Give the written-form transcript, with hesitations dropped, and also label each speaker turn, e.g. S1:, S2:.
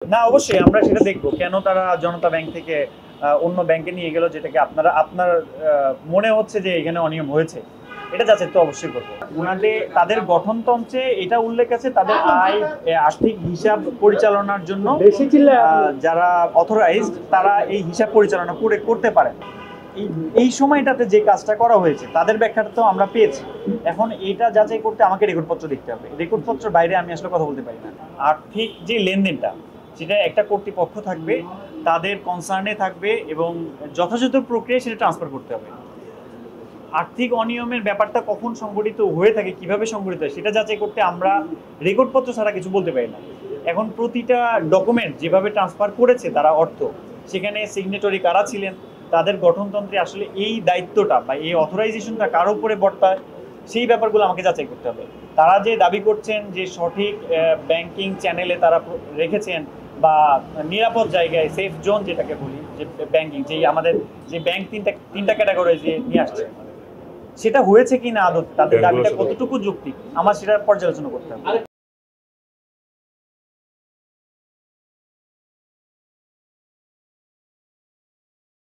S1: না, অবশ্যই আমরা সেটা দেখব কেন তারা জনতা ব্যাংক থেকে অন্য ব্যাংকে নিয়ে গেল, যেটাকে আপনার মনে হচ্ছে যে এখানে অনিয়ম হয়েছে, এটা যাচাই তো অবশ্যই করবো। ওনাদের তাদের গঠনতন্ত্রে এটা উল্লেখ আছে তাদের আর্থিক হিসাব পরিচালনার জন্য যারা অথরাইজড তারা এই হিসাব পরিচালনা করতে পারে। এই সময়টাতে যে কাজটা করা হয়েছে তাদের ব্যাখ্যাটা তো আমরা পেয়েছি। এখন এটা যাচাই করতে আমাকে রেকর্ডপত্র দেখতে হবে। রেকর্ডপত্রের বাইরে আমি আসলে কথা বলতে পারি না। আর্থিক যে লেনদেনটা সেটা একটা কর্তৃপক্ষ থাকবে, তাদের কনসার্নে থাকবে এবং যথাযথ প্রক্রিয়ায় সেটা ট্রান্সফার করতে হবে। আর্থিক অনিয়মের ব্যাপারটা কখন সংঘটিত হয়ে থাকে, কিভাবে সংঘটিত হয়, সেটা যাচাই করতে আমরা রেকর্ডপত্র ছাড়া কিছু বলতে পারি না। এখন প্রতিটা ডকুমেন্ট যেভাবে ট্রান্সফার করেছে তারা অর্থ, সেখানে সিগনেটরি কারা ছিলেন, তাদের গঠনতন্ত্রে আসলে এই দায়িত্বটা বা এই অথরাইজেশনটা কার উপরে বর্তায়, সেই ব্যাপারগুলো আমাকে যাচাই করতে হবে। তারা যে দাবি করছেন যে সঠিক ব্যাংকিং চ্যানেলে তারা রেখেছেন বা নিরাপদ জায়গায়, সেফ জোন যেটাকে বলি, যে ব্যাংকিং যেই আমাদের যে ব্যাংক তিনটা ক্যাটাগরি যে নিয়ে আসছে, সেটা হয়েছে কিনা আদৌ, তাদের দাবিটা কতটুকু যৌক্তিক, আমার সেটা পর্যালোচনা করতে হবে।